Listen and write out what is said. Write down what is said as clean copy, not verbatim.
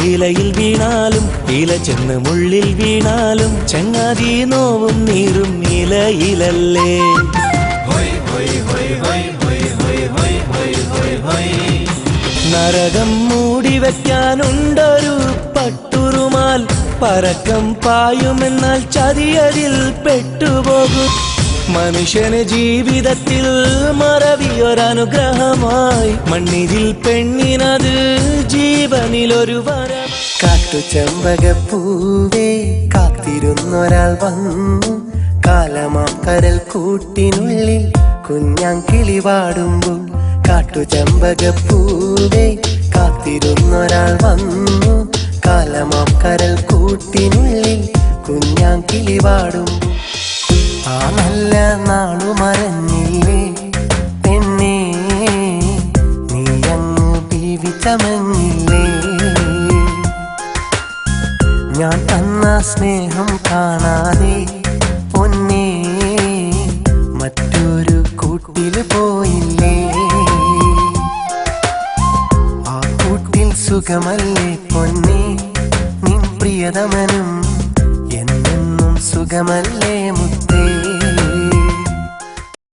ഇലയിൽ വീണാലും ഇല ചെന്ന് മുള്ളിൽ വീണാലും ചങ്ങാതി നോവും നീറും ഇലയിലല്ലേ. നരകം മൂടി വയ്ക്കാനുണ്ടൊരു പട്ടുറുമാൽ, പരക്കം പായുമെന്നാൽ ചതിയതിൽ പെട്ടുപോകും. മനുഷ്യന് ജീവിതത്തിൽ മറവിയൊരനുഗ്രഹമായി, മണ്ണിതിൽ പെണ്ണിനത് ജീവനിലൊരു വരം. കാട്ടുചെമ്പകപ്പൂവേ കാത്തിരുന്നൊരാൾ വന്നു, കാലമാം കരൽ കൂട്ടിനുള്ളിൽ കുഞ്ഞാങ്കിളി പാടുമ്പോൾ. കാട്ടുചെമ്പകപ്പൂവേ കാത്തിരുന്നൊരാൾ വന്നു, കാലമാം കരൽ കൂട്ടിനുള്ളിൽ കുഞ്ഞാങ്കിളി പാടുമ്പോൾ. ആ നല്ല നാളു മറഞ്ഞില്ലേ പെണ്ണേ, നീ അങ്ങ് ജീവിച്ചമഞ്ഞില്ലേ. ഞാൻ തന്ന സ്നേഹം കാണാതെ പൊന്നേ, മറ്റൊരു കൂട്ടില് പോയില്ലേ. ആ കൂട്ടിൽ സുഖമല്ലേ പൊന്നേ, നിൻ പ്രിയതമനും എന്നെന്നും സുഖമല്ലേ മുത്തേ.